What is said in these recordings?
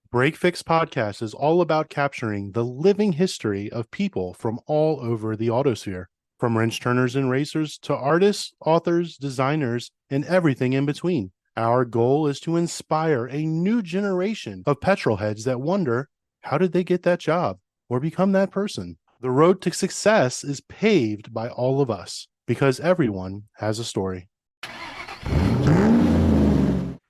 Break Fix Podcast is all about capturing the living history of people from all over the autosphere, from wrench turners and racers to artists, authors, designers, and everything in between. Our goal is to inspire a new generation of petrol heads that wonder, how did they get that job or become that person? The road to success is paved by all of us because everyone has a story.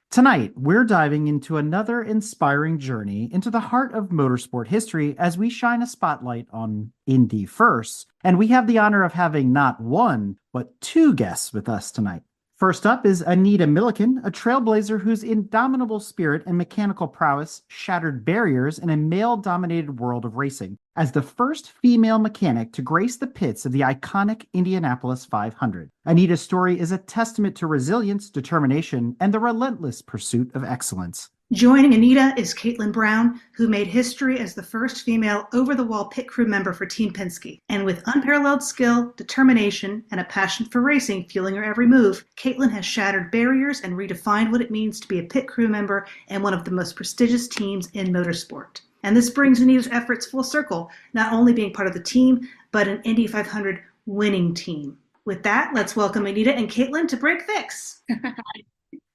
Tonight, we're diving into another inspiring journey into the heart of motorsport history as we shine a spotlight on Indy first. And we have the honor of having not one, but two guests with us tonight. First up is Anita Millican, a trailblazer whose indomitable spirit and mechanical prowess shattered barriers in a male-dominated world of racing. As the first female mechanic to grace the pits of the iconic Indianapolis 500. Anita's story is a testament to resilience, determination, and the relentless pursuit of excellence. Joining Anita is Caitlin Brown, who made history as the first female over-the-wall pit crew member for Team Penske. And with unparalleled skill, determination, and a passion for racing fueling her every move, Caitlin has shattered barriers and redefined what it means to be a pit crew member in one of the most prestigious teams in motorsport. And this brings Anita's efforts full circle, not only being part of the team, but an Indy 500 winning team. With that, let's welcome Anita and Caitlin to Break Fix.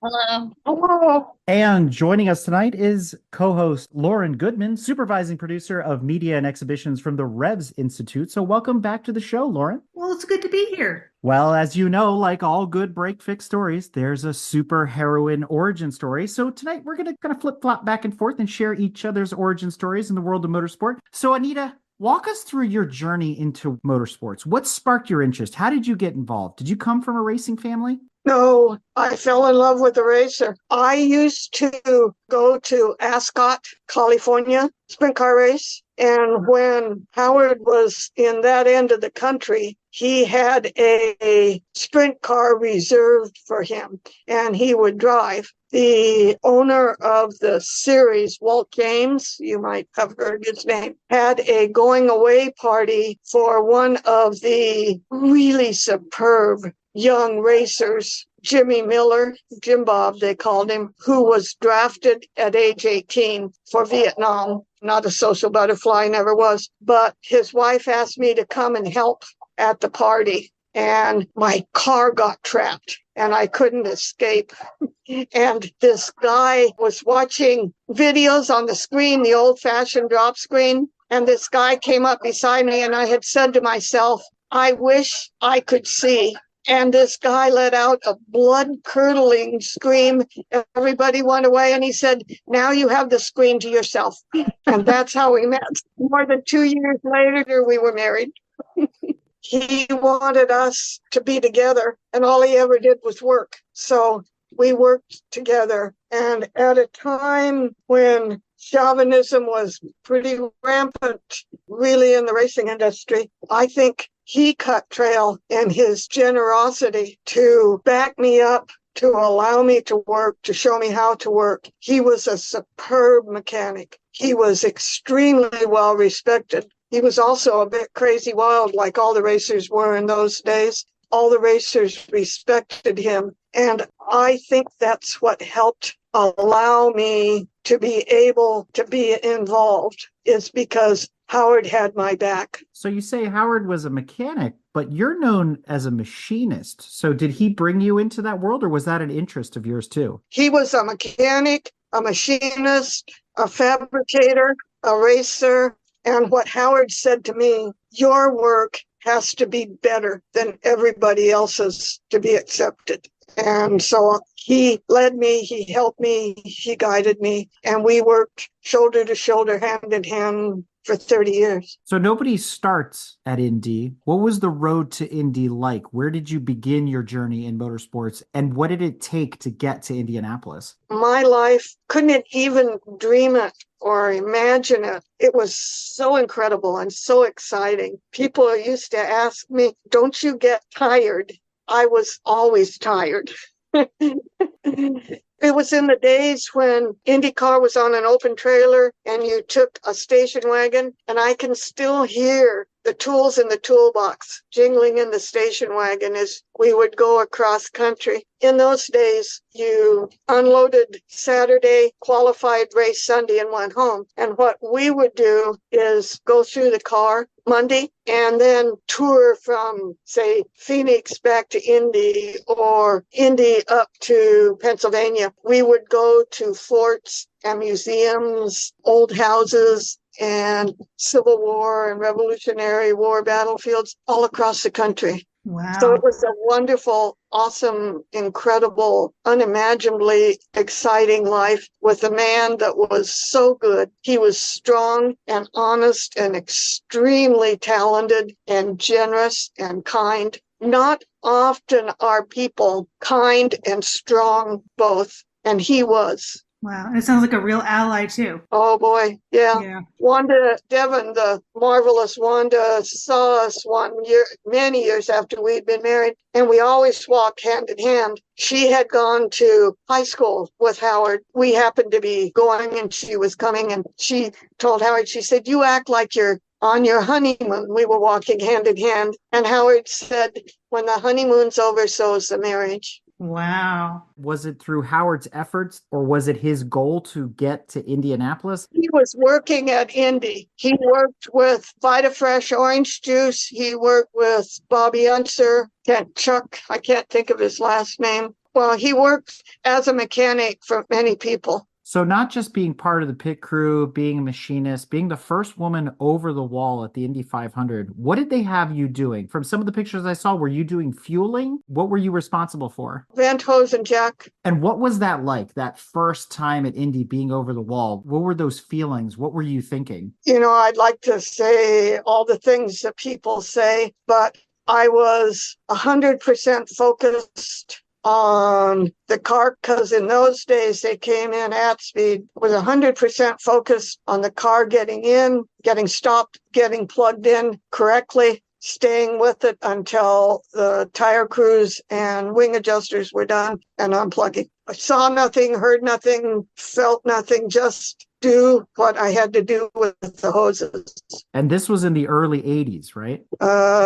Hello. Hello. And joining us tonight is co-host Lauren Goodman, supervising producer of media and exhibitions from the Revs Institute. So welcome back to the show, Lauren. Well, it's good to be here. Well, as you know, like all good break fix stories, there's a super heroine origin story. So tonight we're going to kind of flip-flop back and forth and share each other's origin stories in the world of motorsport. So Anita, walk us through your journey into motorsports. What sparked your interest? How did you get involved? Did you come from a racing family? No, I fell in love with the racer. I used to go to Ascot, California, sprint car race. And when Howard was in that end of the country, he had a sprint car reserved for him, and he would drive. The owner of the series, Walt James, you might have heard his name, had a going away party for one of the really superb young racers, Jimmy Miller, Jim Bob, they called him, who was drafted at age 18 for Vietnam. Not a social butterfly, never was. But his wife asked me to come and help at the party. And my car got trapped and I couldn't escape. And this guy was watching videos on the screen, the old-fashioned drop screen. And this guy came up beside me and I had said to myself, I wish I could see. And this guy let out a blood-curdling scream. Everybody went away, and he said, now you have the screen to yourself. And that's how we met. More than 2 years later, we were married. He wanted us to be together, and all he ever did was work. So we worked together. And at a time when chauvinism was pretty rampant, really, in the racing industry, I think he cut trail in his generosity to back me up, to allow me to work, to show me how to work. He was a superb mechanic. He was extremely well respected. He was also a bit crazy wild, like all the racers were in those days. All the racers respected him. And I think that's what helped allow me to be able to be involved, is because Howard had my back. So you say Howard was a mechanic, but you're known as a machinist. So did he bring you into that world, or was that an interest of yours too? He was a mechanic, a machinist, a fabricator, a racer. And what Howard said to me, your work has to be better than everybody else's to be accepted. And so he led me, he helped me, he guided me, and we worked shoulder to shoulder, hand in hand for 30 years. So nobody starts at Indy. What was the road to Indy like? Where did you begin your journey in motorsports, and what did it take to get to Indianapolis? My life, couldn't even dream it or imagine it. It was so incredible and so exciting. People used to ask me, don't you get tired? I was always tired. It was in the days when IndyCar was on an open trailer and you took a station wagon, and I can still hear the tools in the toolbox jingling in the station wagon as we would go across country. in those days, you unloaded Saturday, qualified race Sunday, and went home. And what we would do is go through the car Monday and then tour from, say, Phoenix back to Indy or Indy up to Pennsylvania. We would go to forts and museums, old houses, and Civil War and Revolutionary War battlefields all across the country. Wow. So it was a wonderful, awesome, incredible, unimaginably exciting life with a man that was so good. He was strong and honest and extremely talented and generous and kind. Not often are people kind and strong both, and he was. Wow. And it sounds like a real ally, too. Oh boy, yeah. Yeah. Wanda Devon, the marvelous Wanda, saw us one year, many years after we'd been married, and we always walked hand in hand. She had gone to high school with Howard. We happened to be going, and she was coming, and she told Howard, she said, "You act like you're on your honeymoon." We were walking hand in hand, and Howard said, "When the honeymoon's over, so is the marriage." Wow. Was it through Howard's efforts or was it his goal to get to Indianapolis? He was working at Indy. He worked with VitaFresh orange juice. He worked with Bobby Unser, Chuck, I can't think of his last name. Well, he worked as a mechanic for many people. So not just being part of the pit crew, being a machinist, being the first woman over the wall at the Indy 500, what did they have you doing? From some of the pictures I saw, were you doing fueling? What were you responsible for? Vent hose and jack. And what was that like, that first time at Indy being over the wall? What were those feelings? What were you thinking? You know, I'd like to say all the things that people say, but I was 100% focused on the car, because in those days they came in at speed. Was 100% focused on the car getting in, getting stopped, getting plugged in correctly, staying with it until the tire crews and wing adjusters were done, and unplugging. I saw nothing, heard nothing, felt nothing, just do what I had to do with the hoses. And this was in the early 80s, right?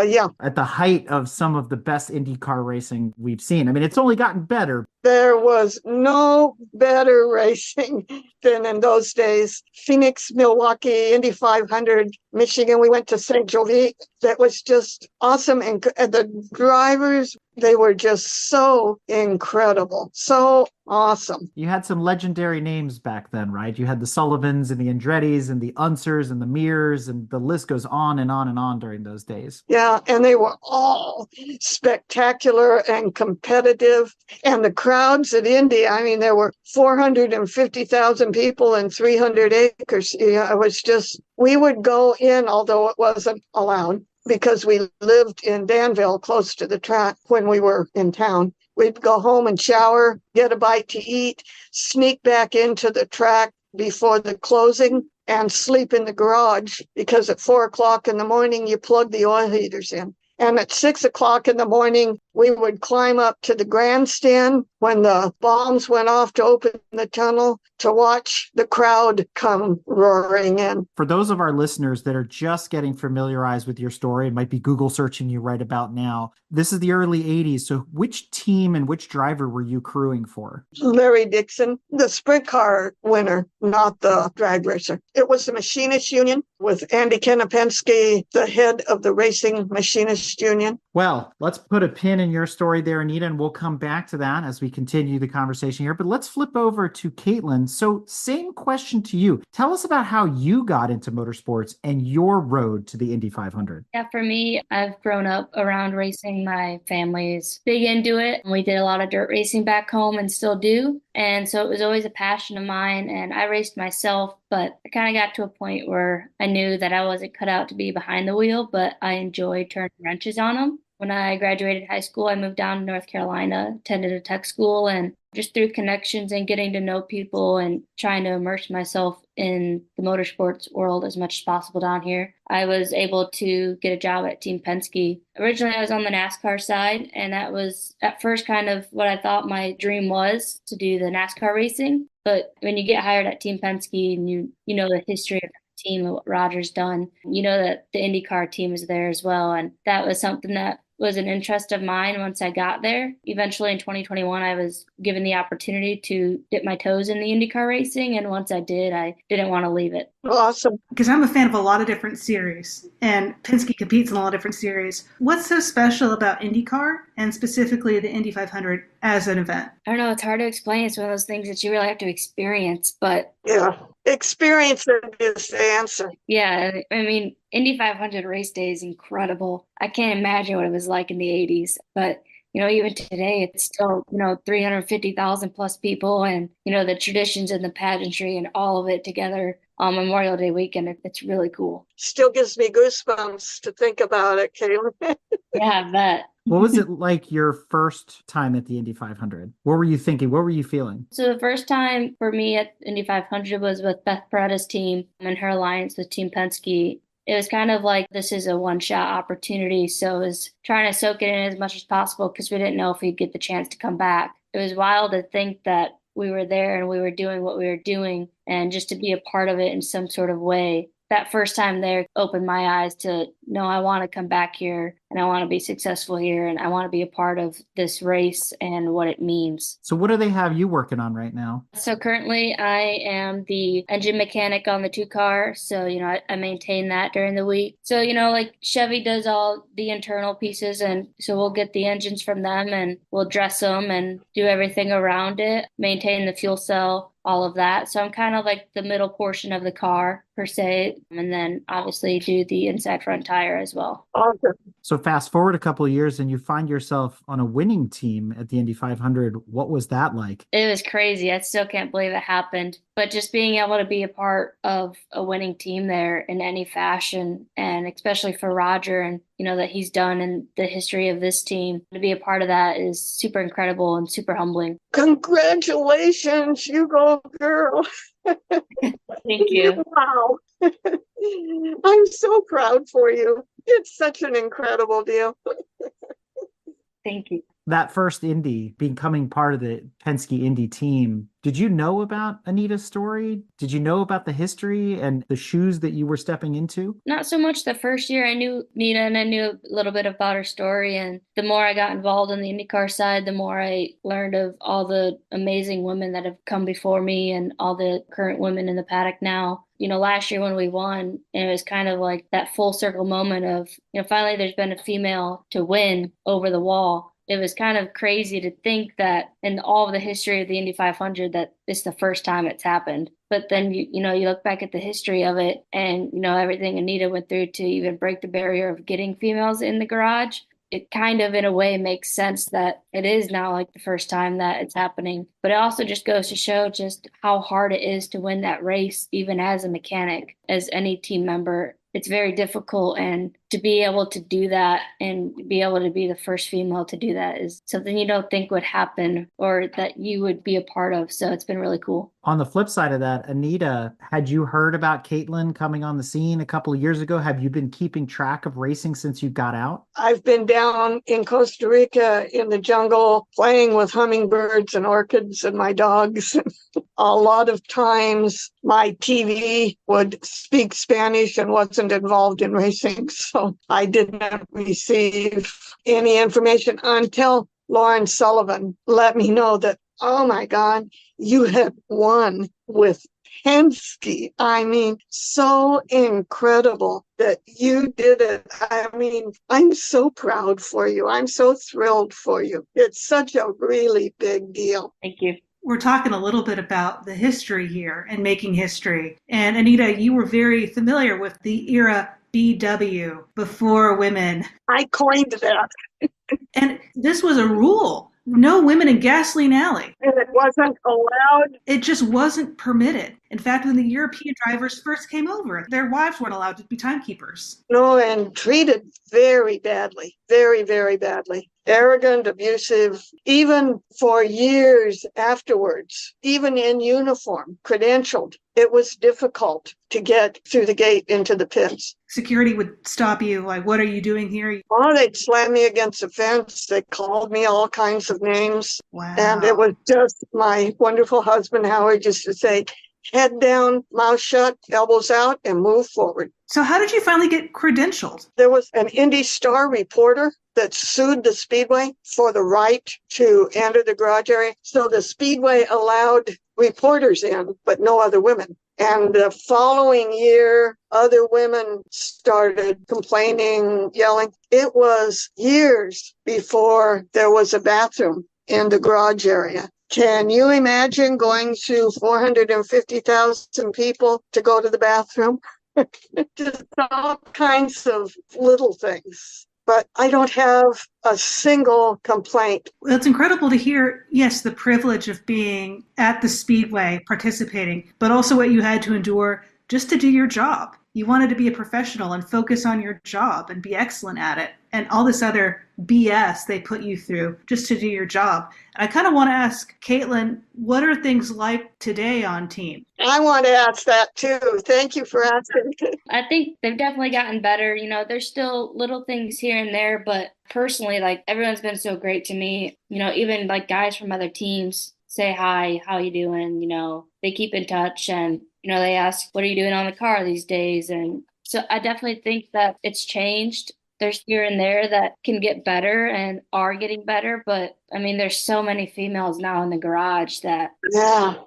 Yeah. At the height of some of the best IndyCar racing we've seen. I mean, it's only gotten better. There was no better racing than in those days. Phoenix, Milwaukee, Indy 500, Michigan. We went to St. Jovie. That was just awesome. And the drivers, they were just so incredible. So awesome. You had some legendary names back then, right? You had the Sullivans and the Andrettis and the Unsers and the Mears, and the list goes on and on and on during those days. Yeah, and they were all spectacular and competitive. And the crowds at Indy, I mean, there were 450,000 people and 300 acres. Yeah, it was just, we would go in, although it wasn't allowed, because we lived in Danville, close to the track when we were in town. We'd go home and shower, get a bite to eat, sneak back into the track before the closing, and sleep in the garage, because at 4 o'clock in the morning, you plug the oil heaters in. And at 6 o'clock in the morning, we would climb up to the grandstand when the bombs went off to open the tunnel to watch the crowd come roaring in. For those of our listeners that are just getting familiarized with your story and might be Google searching you right about now, this is the early 80s. So which team and which driver were you crewing for? Larry Dixon, the sprint car winner, not the drag racer. It was the Machinist Union with Andy Penske, the head of the Racing Machinist Union. Well, let's put a pin in your story there, Anita, and we'll come back to that as we continue the conversation here. But let's flip over to Caitlin. So same question to you. Tell us about how you got into motorsports and your road to the Indy 500. Yeah, for me, I've grown up around racing. My family's big into it. We did a lot of dirt racing back home and still do. And so it was always a passion of mine. And I raced myself, but I kind of got to a point where I knew that I wasn't cut out to be behind the wheel, but I enjoyed turning wrenches on them. When I graduated high school, I moved down to North Carolina, attended a tech school, and just through connections and getting to know people and trying to immerse myself in the motorsports world as much as possible down here, I was able to get a job at Team Penske. Originally, I was on the NASCAR side, and that was at first kind of what I thought my dream was, to do the NASCAR racing. But when you get hired at Team Penske and you know the history of the team and what Roger's done, you know that the IndyCar team is there as well. And that was something that was an interest of mine once I got there. Eventually in 2021, I was given the opportunity to dip my toes in the IndyCar racing. And once I did, I didn't want to leave it. Awesome. Because I'm a fan of a lot of different series, and Penske competes in a lot of different series. What's so special about IndyCar, and specifically the Indy 500 as an event? I don't know, it's hard to explain. It's one of those things that you really have to experience, but Yeah. Experience it is the answer. yeah, I mean, Indy 500 race day is incredible. I can't imagine what it was like in the 80s, but even today, it's still, 350,000 plus people and, the traditions and the pageantry and all of it together on Memorial Day weekend. It's really cool. Still gives me goosebumps to think about it, Caitlin. Yeah, I bet. What was it like your first time at the Indy 500? What were you thinking? What were you feeling? So the first time for me at Indy 500 was with Beth Paretta's team and her alliance with Team Penske. It was kind of like this is a one-shot opportunity. So it was trying to soak it in as much as possible because we didn't know if we'd get the chance to come back. It was wild to think that we were there and we were doing what we were doing and just to be a part of it in some sort of way. That first time there opened my eyes to, no, I want to come back here and I want to be successful here and I want to be a part of this race and what it means. So what do they have you working on right now? So currently I am the engine mechanic on the 2-car. So, I maintain that during the week. So, like Chevy does all the internal pieces. And so we'll get the engines from them and we'll dress them and do everything around it, maintain the fuel cell, all of that. So I'm kind of like the middle portion of the car per se. And then obviously do the inside front tire as well. Awesome. So fast forward a couple of years and you find yourself on a winning team at the Indy 500. What was that like? It was crazy. I still can't believe it happened. But just being able to be a part of a winning team there in any fashion, and especially for Roger and, that he's done in the history of this team, to be a part of that is super incredible and super humbling. Congratulations, you go, girl. Thank you. Wow. I'm so proud for you. It's such an incredible deal. Thank you. That first Indy, becoming part of the Penske Indy team, did you know about Anita's story? Did you know about the history and the shoes that you were stepping into? Not so much the first year. I knew Nita and I knew a little bit about her story. And the more I got involved on the IndyCar side, the more I learned of all the amazing women that have come before me and all the current women in the paddock now. Last year when we won, it was kind of like that full circle moment of, finally there's been a female to win over the wall. It was kind of crazy to think that in all of the history of the Indy 500 that it's the first time it's happened. But then, you look back at the history of it and, everything Anita went through to even break the barrier of getting females in the garage. It kind of, in a way, makes sense that it is now like the first time that it's happening. But it also just goes to show just how hard it is to win that race, even as a mechanic, as any team member. It's very difficult, and to be able to do that and be able to be the first female to do that is something you don't think would happen or that you would be a part of. So it's been really cool. On the flip side of that, Anita, had you heard about Caitlin coming on the scene a couple of years ago? Have you been keeping track of racing since you got out? I've been down in Costa Rica in the jungle playing with hummingbirds and orchids and my dogs. A lot of times my TV would speak Spanish and wasn't involved in racing. So I didn't receive any information until Lauren Sullivan let me know that, oh my God, you had won with Penske. I mean, so incredible that you did it. I mean, I'm so proud for you. I'm so thrilled for you. It's such a really big deal. Thank you. We're talking a little bit about the history here and making history. And Anita, you were very familiar with the era BW, before women. I coined that. And this was a rule. No women in Gasoline Alley. And it wasn't allowed. It just wasn't permitted. In fact, when the European drivers first came over, their wives weren't allowed to be timekeepers. No, and treated very badly, very, very badly. Arrogant, abusive, even for years afterwards, even in uniform, credentialed. It was difficult to get through the gate into the pits. Security would stop you, like, what are you doing here? Oh, they'd slam me against the fence. They called me all kinds of names. Wow. And it was just my wonderful husband, Howard, used to say, head down, mouth shut, elbows out, and move forward. So how did you finally get credentialed? There was an Indy Star reporter that sued the Speedway for the right to enter the garage area. So the Speedway allowed reporters in, but no other women. And the following year, other women started complaining, yelling. It was years before there was a bathroom in the garage area. Can you imagine going to 450,000 people to go to the bathroom? Just all kinds of little things. But I don't have a single complaint. Well, it's incredible to hear, yes, the privilege of being at the Speedway, participating, but also what you had to endure just to do your job. You wanted to be a professional and focus on your job and be excellent at it. And all this other BS they put you through just to do your job. And I kind of want to ask Caitlin, what are things like today on team? I want to ask that too. Thank you for asking. I think they've definitely gotten better. You know, there's still little things here and there, but personally, like, everyone's been so great to me. You know, even like guys from other teams say hi, how you doing? You know, they keep in touch, and you know, they ask, what are you doing on the car these days? And so I definitely think that it's changed. There's here and there that can get better and are getting better. But I mean, there's so many females now in the garage that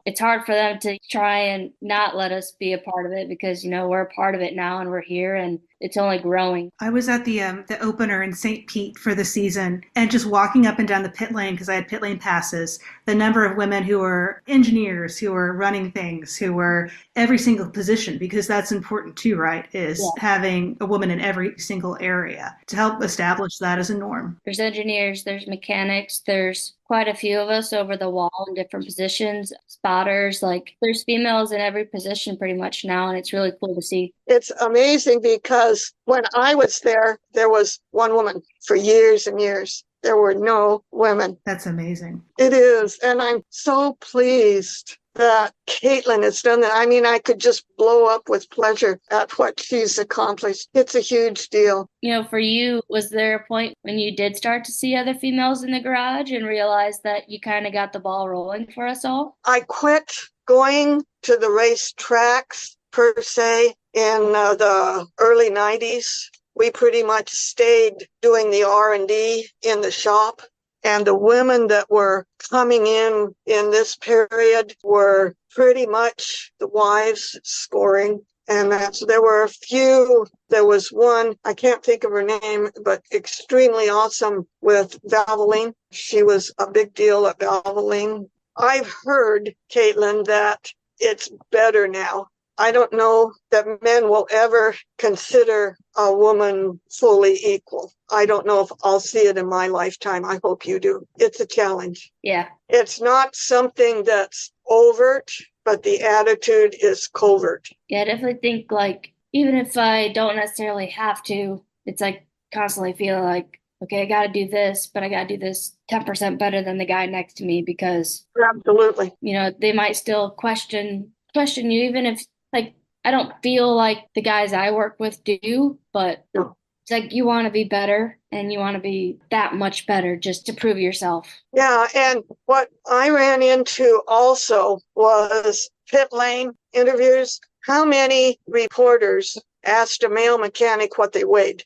it's hard for them to try and not let us be a part of it, because, you know, we're a part of it now and we're here and it's only growing. I was at the opener in St. Pete for the season, and just walking up and down the pit lane, because I had pit lane passes, the number of women who were engineers, who were running things, who were every single position, because that's important too, right? Is having a woman in every single area to help establish that as a norm. There's engineers, there's mechanics, there's quite a few of us over the wall in different positions, spotters, like there's females in every position pretty much now, and it's really cool to see. It's amazing because when I was there was one woman for years and years. There were no women. That's amazing. It is. And I'm so pleased that Caitlin has done that. I mean, I could just blow up with pleasure at what she's accomplished. It's a huge deal. You know, for you, was there a point when you did start to see other females in the garage and realize that you kind of got the ball rolling for us all? I quit going to the race tracks per se in the early 90s. We pretty much stayed doing the R&D in the shop. And the women that were coming in this period were pretty much the wives scoring. And so there were a few. There was one, I can't think of her name, but extremely awesome with Valvoline. She was a big deal at Valvoline. I've heard, Caitlin, that it's better now. I don't know that men will ever consider a woman fully equal. I don't know if I'll see it in my lifetime. I hope you do. It's a challenge. Yeah. It's not something that's overt, but the attitude is covert. Yeah, I definitely think, like, even if I don't necessarily have to, it's like constantly feeling like, okay, I got to do this, but I got to do this 10% better than the guy next to me, because Absolutely. You know, they might still question you, even if, like, I don't feel like the guys I work with do, but No. It's like you want to be better, and you want to be that much better just to prove yourself. Yeah, and what I ran into also was pit lane interviews. How many reporters asked a male mechanic what they weighed?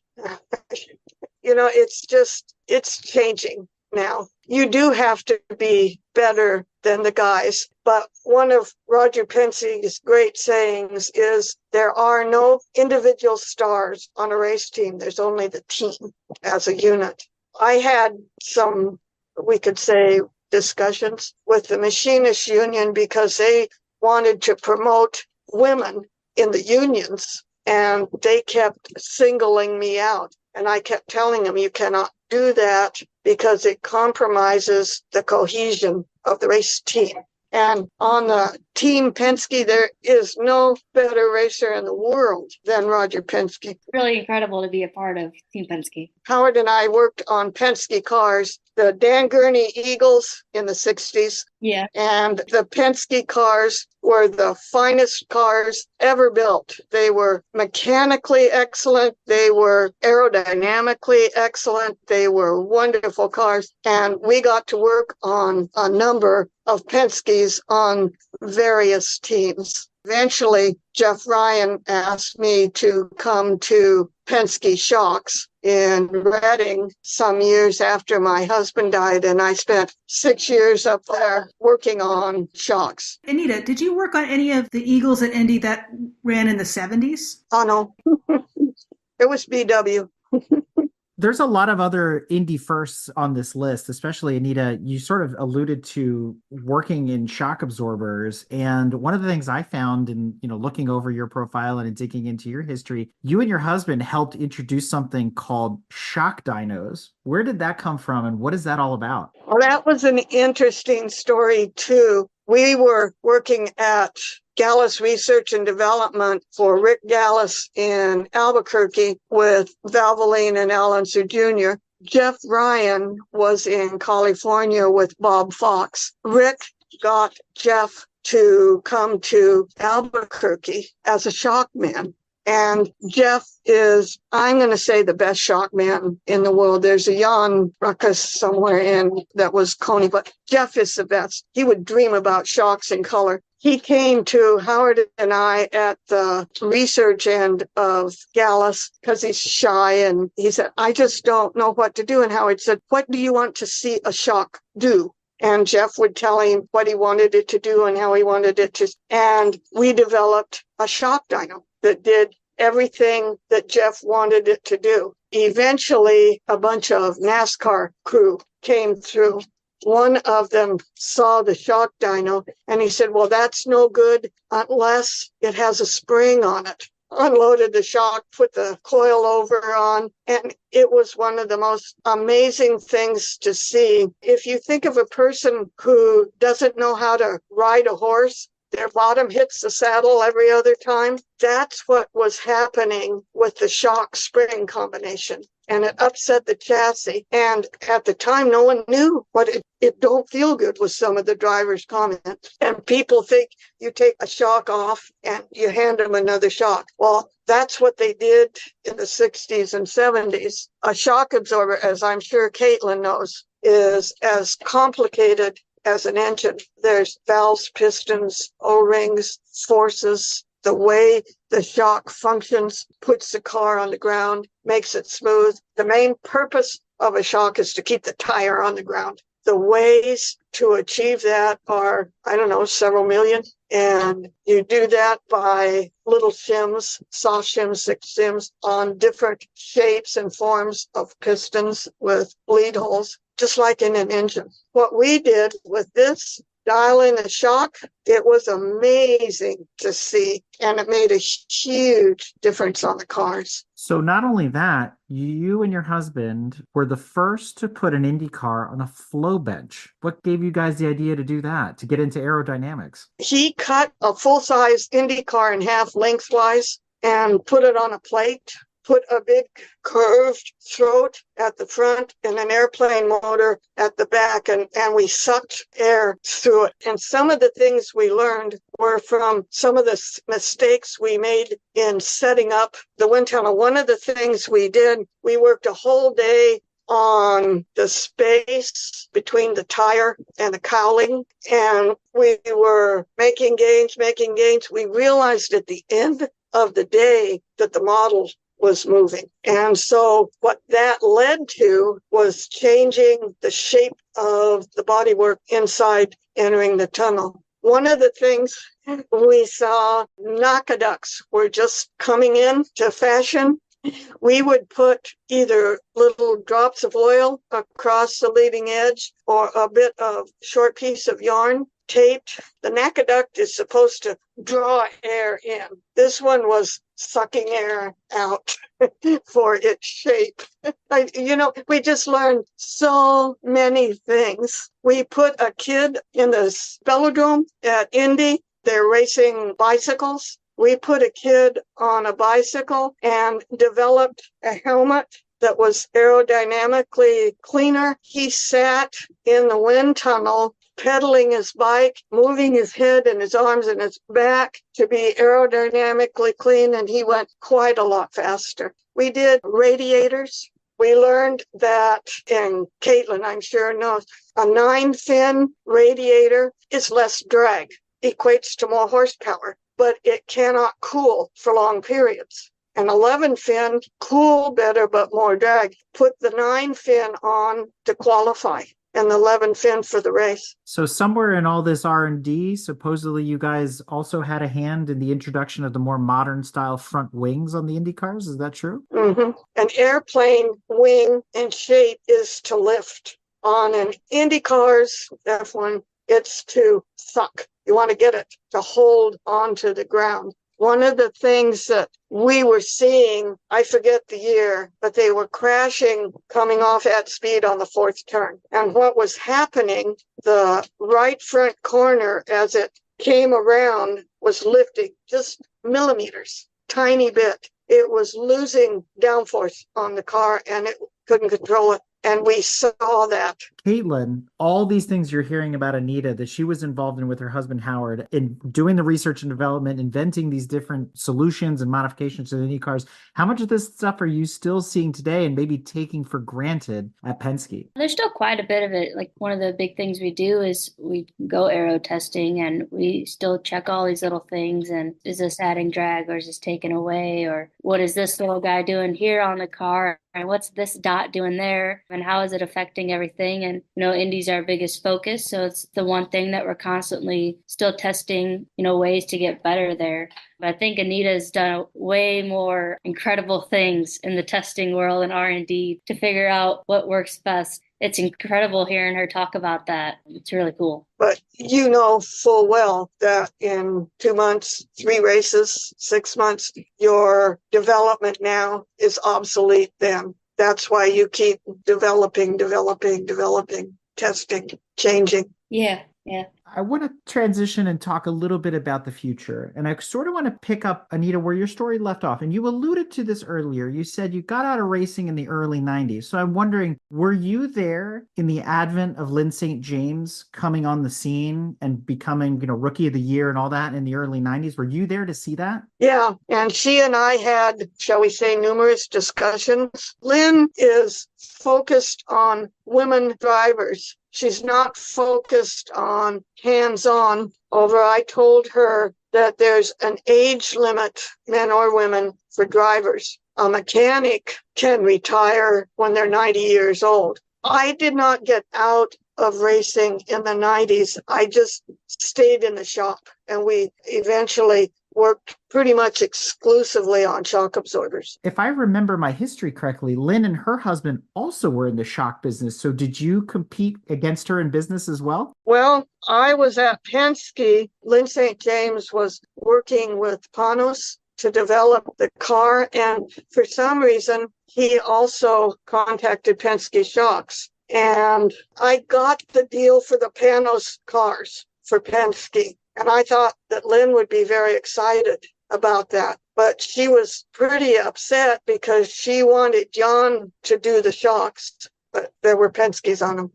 You know, it's changing now. You do have to be better than the guys. But one of Roger Penske's great sayings is there are no individual stars on a race team. There's only the team as a unit. I had some, we could say, discussions with the machinists union because they wanted to promote women in the unions, and they kept singling me out. And I kept telling them, you cannot do that because it compromises the cohesion of the race team. And on the Team Penske, there is no better racer in the world than Roger Penske. Really incredible to be a part of Team Penske. Howard and I worked on Penske cars, the Dan Gurney Eagles in the 60s. Yeah. And the Penske cars were the finest cars ever built. They were mechanically excellent. They were aerodynamically excellent. They were wonderful cars. And we got to work on a number of Penske's on various teams. Eventually, Jeff Ryan asked me to come to Penske Shocks in Reading some years after my husband died, and I spent 6 years up there working on shocks. Anita, did you work on any of the Eagles at Indy that ran in the 70s? Oh, no. It was BW. There's a lot of other Indy firsts on this list, especially Anita. You sort of alluded to working in shock absorbers. And one of the things I found in, looking over your profile and digging into your history, you and your husband helped introduce something called shock dynos. Where did that come from and what is that all about? Well, that was an interesting story, too. We were working at Gallus Research and Development for Rick Gallus in Albuquerque with Valvoline and Alonso Jr. Jeff Ryan was in California with Bob Fox. Rick got Jeff to come to Albuquerque as a shockman. And Jeff is, I'm going to say, the best shockman in the world. There's a Jan Ruckus somewhere in that was Coney, but Jeff is the best. He would dream about shocks in color. He came to Howard and I at the research end of Gallus because he's shy. And he said, I just don't know what to do. And Howard said, what do you want to see a shock do? And Jeff would tell him what he wanted it to do and how he wanted it to. And we developed a shock dyno that did everything that Jeff wanted it to do. Eventually, a bunch of NASCAR crew came through. One of them saw the shock dyno and he said, well, that's no good unless it has a spring on it. Unloaded the shock, put the coil over on, and it was one of the most amazing things to see. If you think of a person who doesn't know how to ride a horse, their bottom hits the saddle every other time. That's what was happening with the shock spring combination. And it upset the chassis. And at the time, no one knew what it don't feel good with some of the drivers' comments. And people think you take a shock off and you hand them another shock. Well, that's what they did in the 60s and 70s. A shock absorber, as I'm sure Caitlin knows, is as complicated as an engine. There's valves, pistons, O-rings, forces. The way the shock functions puts the car on the ground, makes it smooth. The main purpose of a shock is to keep the tire on the ground. The ways to achieve that are, several million. And you do that by little shims, soft shims, 6 shims on different shapes and forms of pistons with bleed holes, just like in an engine. What we did with this dial-in the shock, it was amazing to see, and it made a huge difference on the cars. So not only that, you and your husband were the first to put an Indy car on a flow bench. What gave you guys the idea to do that, to get into aerodynamics? He cut a full-size Indy car in half lengthwise and put it on a plate, put a big curved throat at the front and an airplane motor at the back, and we sucked air through it. And some of the things we learned were from some of the mistakes we made in setting up the wind tunnel. One of the things we did, we worked a whole day on the space between the tire and the cowling, and we were making gains. We realized at the end of the day that the model was moving. And so what that led to was changing the shape of the bodywork inside entering the tunnel. One of the things we saw, Nakaducks were just coming into fashion. We would put either little drops of oil across the leading edge or a bit of short piece of yarn taped. The Nakaduct is supposed to draw air in. This one was sucking air out for its shape. We just learned so many things. We put a kid in the velodrome at Indy. They're racing bicycles. We put a kid on a bicycle and developed a helmet that was aerodynamically cleaner. He sat in the wind tunnel pedaling his bike, moving his head and his arms and his back to be aerodynamically clean, and he went quite a lot faster. We did radiators. We learned that, and Caitlin, I'm sure, knows, a 9-fin radiator is less drag. equates to more horsepower, but it cannot cool for long periods. An 11 fin cool better but more drag. Put the 9 fin on to qualify and the 11 fin for the race. So somewhere in all this R&D, supposedly you guys also had a hand in the introduction of the more modern style front wings on the Indy cars. Is that true? Mm-hmm. An airplane wing and shape is to lift. On an Indy cars, F1, it's to suck. You want to get it to hold onto the ground. One of the things that we were seeing, I forget the year, but they were crashing coming off at speed on the fourth turn. And what was happening, the right front corner as it came around was lifting just millimeters, tiny bit. It was losing downforce on the car and it couldn't control it. And we saw that. Caitlin, all these things you're hearing about Anita that she was involved in with her husband Howard in doing the research and development, inventing these different solutions and modifications to the Indy cars. How much of this stuff are you still seeing today and maybe taking for granted at Penske? There's still quite a bit of it. Like one of the big things we do is we go aero testing and we still check all these little things. And is this adding drag or is this taken away? Or what is this little guy doing here on the car? And what's this dot doing there? And how is it affecting everything? And, Indy's our biggest focus. So it's the one thing that we're constantly still testing, ways to get better there. But I think Anita's done way more incredible things in the testing world and R&D to figure out what works best. It's incredible hearing her talk about that. It's really cool. But you know full well that in 2 months, 3 races, 6 months, your development now is obsolete then. That's why you keep developing, testing, changing. Yeah. I want to transition and talk a little bit about the future. And I sort of want to pick up, Anita, where your story left off. And you alluded to this earlier. You said you got out of racing in the early 90s. So I'm wondering, were you there in the advent of Lyn St. James coming on the scene and becoming, rookie of the year and all that in the early 90s? Were you there to see that? Yeah. And she and I had, shall we say, numerous discussions. Lyn is focused on women drivers. She's not focused on hands-on. Although I told her that there's an age limit, men or women, for drivers. A mechanic can retire when they're 90 years old. I did not get out of racing in the 90s. I just stayed in the shop, and we eventually worked pretty much exclusively on shock absorbers. If I remember my history correctly, Lyn and her husband also were in the shock business. So did you compete against her in business as well? Well, I was at Penske. Lyn St. James was working with Panos to develop the car. And for some reason, he also contacted Penske Shocks. And I got the deal for the Panos cars for Penske. And I thought that Lyn would be very excited about that. But she was pretty upset because she wanted John to do the shocks, but there were Penske's on them.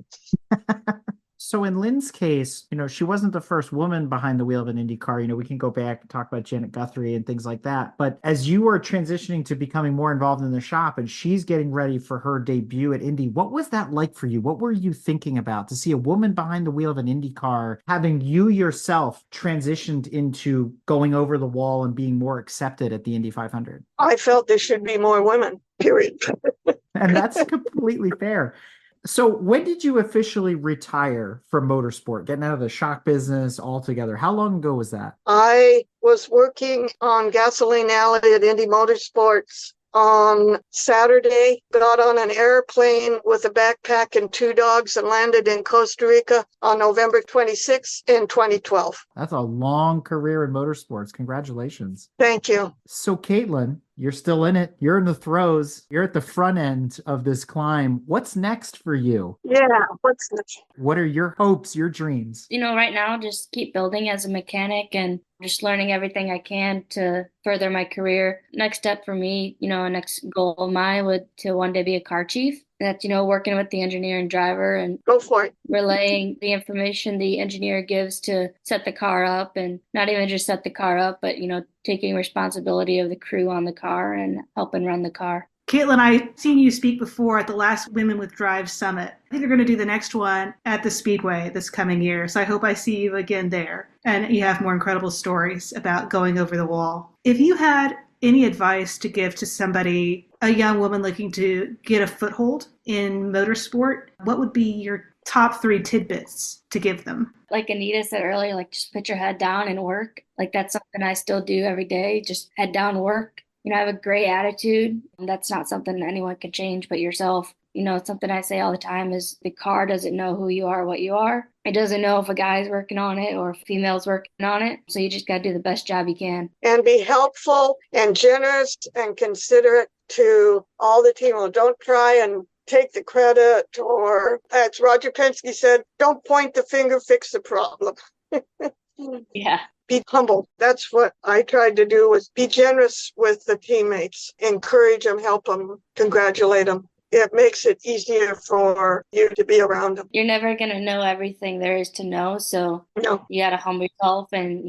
So in Lyn's case, she wasn't the first woman behind the wheel of an Indy car. We can go back and talk about Janet Guthrie and things like that. But as you were transitioning to becoming more involved in the shop and she's getting ready for her debut at Indy, what was that like for you? What were you thinking about to see a woman behind the wheel of an Indy car, having you yourself transitioned into going over the wall and being more accepted at the Indy 500? I felt there should be more women, period. And that's completely fair. So when did you officially retire from motorsport, getting out of the shock business altogether? How long ago was that? I was working on Gasoline Alley at Indy Motorsports on Saturday, got on an airplane with a backpack and 2 dogs and landed in Costa Rica on November 26th in 2012. That's a long career in motorsports. Congratulations. Thank you. So Caitlin, you're still in it. You're in the throes. You're at the front end of this climb. What's next for you? Yeah, what's next? What are your hopes, your dreams? Right now, just keep building as a mechanic and just learning everything I can to further my career. Next step for me, a next goal of mine would to one day be a car chief. That's, working with the engineer and driver and go for it. Relaying the information the engineer gives to set the car up, and not even just set the car up, but, taking responsibility of the crew on the car and helping run the car. Caitlin, I've seen you speak before at the last Women with Drive Summit. I think they're going to do the next one at the Speedway this coming year. So I hope I see you again there and you have more incredible stories about going over the wall. If you had any advice to give to somebody, a young woman looking to get a foothold in motorsport, what would be your top 3 tidbits to give them? Like Anita said earlier, like just put your head down and work. Like that's something I still do every day. Just head down, work. I have a great attitude. That's not something anyone can change but yourself. It's something I say all the time is the car doesn't know who you are, what you are. It doesn't know if a guy's working on it or if a female's working on it. So you just got to do the best job you can. And be helpful and generous and considerate to all the team. Don't try and take the credit, or as Roger Penske said, don't point the finger, fix the problem. Yeah. Be humble. That's what I tried to do, was be generous with the teammates, encourage them, help them, congratulate them. It makes it easier for you to be around them. You're never going to know everything there is to know. So No. You got to humble yourself and,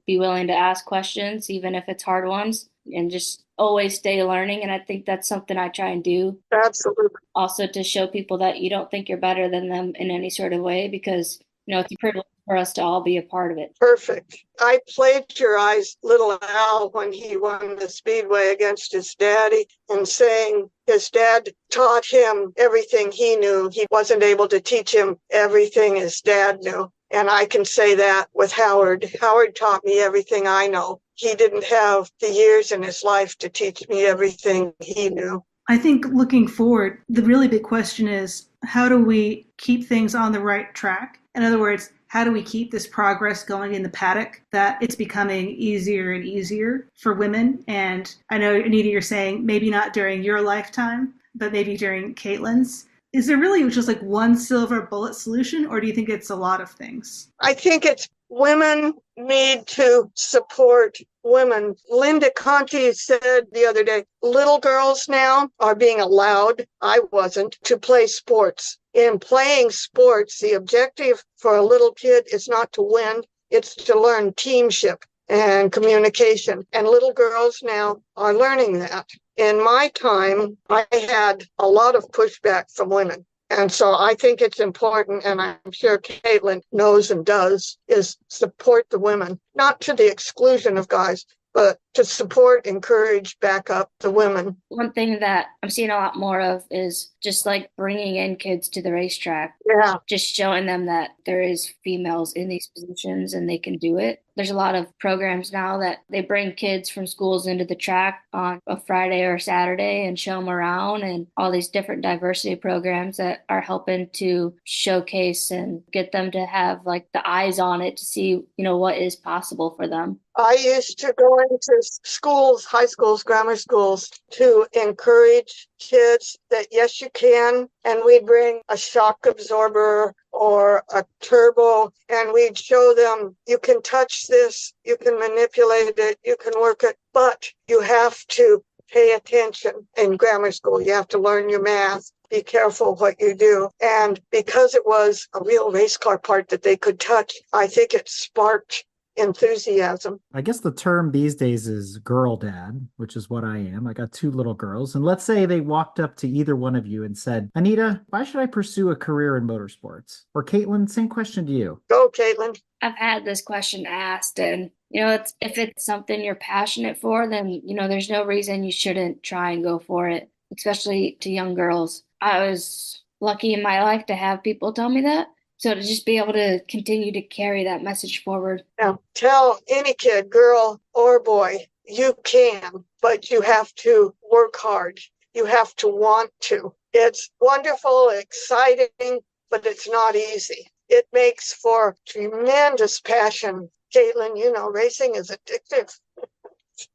be willing to ask questions, even if it's hard ones, and just always stay learning. And I think that's something I try and do. Absolutely. Also to show people that you don't think you're better than them in any sort of way, because, it's a privilege for us to all be a part of it. Perfect. I plagiarized little Al when he won the Speedway against his daddy, and saying his dad taught him everything he knew. He wasn't able to teach him everything his dad knew. And I can say that with Howard. Howard taught me everything I know. He didn't have the years in his life to teach me everything he knew. I think looking forward, the really big question is, how do we keep things on the right track? In other words, how do we keep this progress going in the paddock, that it's becoming easier and easier for women? And I know, Anita, you're saying maybe not during your lifetime, but maybe during Caitlin's. Is there really just like one silver bullet solution, or do you think it's a lot of things? I think it's women need to support women. Linda Conti said the other day, little girls now are being allowed, I wasn't, to play sports. In playing sports, the objective for a little kid is not to win, it's to learn teamship and communication. And little girls now are learning that. In my time, I had a lot of pushback from women. And so I think it's important, and I'm sure Caitlin knows and does, is support the women, not to the exclusion of guys, but to support, encourage, back up the women. One thing that I'm seeing a lot more of is just like bringing in kids to the racetrack. Yeah. Just showing them that there is females in these positions and they can do it. There's a lot of programs now that they bring kids from schools into the track on a Friday or Saturday and show them around, and all these different diversity programs that are helping to showcase and get them to have like the eyes on it to see, what is possible for them. I used to go into schools, high schools, grammar schools, to encourage kids that yes, you can. And we'd bring a shock absorber or a turbo, and we'd show them, you can touch this, you can manipulate it, you can work it, but you have to pay attention in grammar school. You have to learn your math. Be careful what you do. And because it was a real race car part that they could touch, I think it sparked enthusiasm. I guess the term these days is girl dad, which is what I am. I got 2 little girls. And let's say they walked up to either one of you and said, Anita, why should I pursue a career in motorsports? Or Caitlin, same question to you. Go, Caitlin. I've had this question asked, and if it's something you're passionate for, then there's no reason you shouldn't try and go for it, especially to young girls. I was lucky in my life to have people tell me that. So to just be able to continue to carry that message forward. Now, tell any kid, girl or boy, you can, but you have to work hard. You have to want to. It's wonderful, exciting, but it's not easy. It makes for tremendous passion. Caitlin, racing is addictive.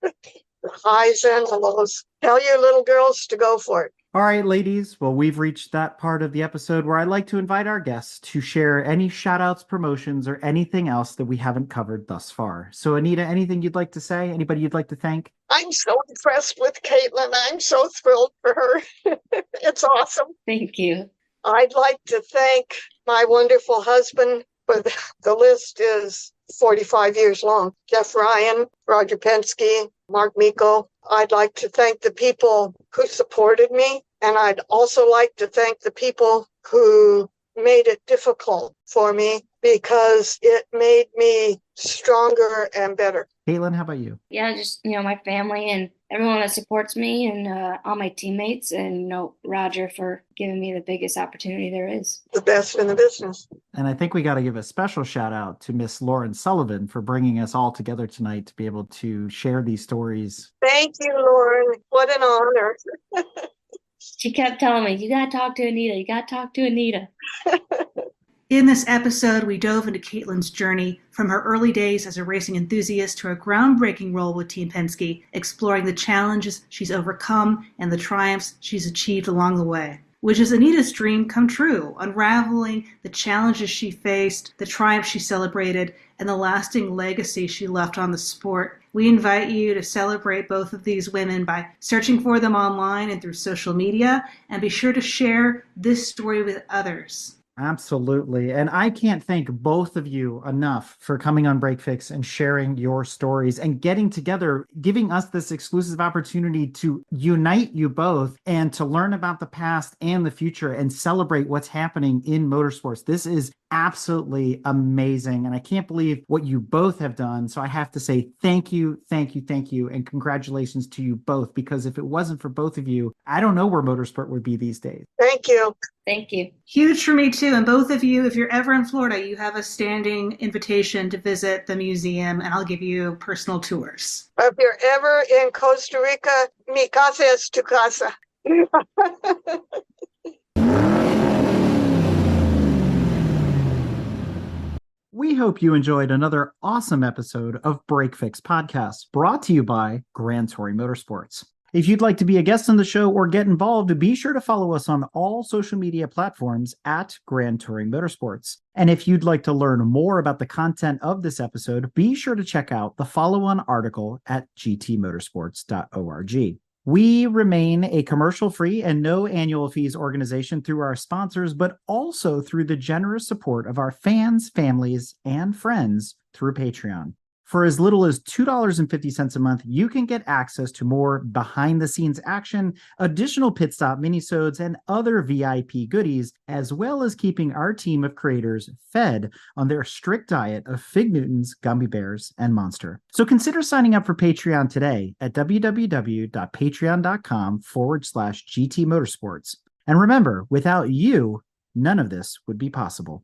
The highs and the lows. Tell your little girls to go for it. All right, ladies. Well, we've reached that part of the episode where I'd like to invite our guests to share any shout-outs, promotions, or anything else that we haven't covered thus far. So, Anita, anything you'd like to say? Anybody you'd like to thank? I'm so impressed with Caitlin. I'm so thrilled for her. It's awesome. Thank you. I'd like to thank my wonderful husband. But the list is 45 years long. Jeff Ryan, Roger Penske, Mark Miko. I'd like to thank the people who supported me, and I'd also like to thank the people who made it difficult for me because it made me stronger and better. Caitlin, how about you? Yeah, just, my family and everyone that supports me and all my teammates and, Roger for giving me the biggest opportunity there is. The best in the business. And I think we got to give a special shout out to Miss Lauren Sullivan for bringing us all together tonight to be able to share these stories. Thank you, Lauren. What an honor. She kept telling me, you got to talk to Anita. You got to talk to Anita. In this episode, we dove into Caitlin's journey from her early days as a racing enthusiast to her groundbreaking role with Team Penske, exploring the challenges she's overcome and the triumphs she's achieved along the way, which is Anita's dream come true, unraveling the challenges she faced, the triumphs she celebrated, and the lasting legacy she left on the sport. We invite you to celebrate both of these women by searching for them online and through social media, and be sure to share this story with others. Absolutely. And I can't thank both of you enough for coming on Break Fix and sharing your stories and getting together, giving us this exclusive opportunity to unite you both and to learn about the past and the future and celebrate what's happening in motorsports. This is absolutely amazing. And I can't believe what you both have done. So I have to say thank you, thank you, thank you, and congratulations to you both, because if it wasn't for both of you, I don't know where motorsport would be these days. Thank you. Thank you. Huge for me too. And both of you, if you're ever in Florida, you have a standing invitation to visit the museum, and I'll give you personal tours. If you're ever in Costa Rica, mi casa es tu casa. We hope you enjoyed another awesome episode of Break Fix Podcast, brought to you by Grand Touring Motorsports. If you'd like to be a guest on the show or get involved, be sure to follow us on all social media platforms at Grand Touring Motorsports. And if you'd like to learn more about the content of this episode, be sure to check out the follow-on article at gtmotorsports.org. We remain a commercial-free and no annual fees organization through our sponsors, but also through the generous support of our fans, families, and friends through Patreon. For as little as $2.50 a month, you can get access to more behind-the-scenes action, additional pit stop minisodes, and other VIP goodies, as well as keeping our team of creators fed on their strict diet of Fig Newtons, gummy bears, and Monster. So consider signing up for Patreon today at www.patreon.com/GT Motorsports. And remember, without you, none of this would be possible.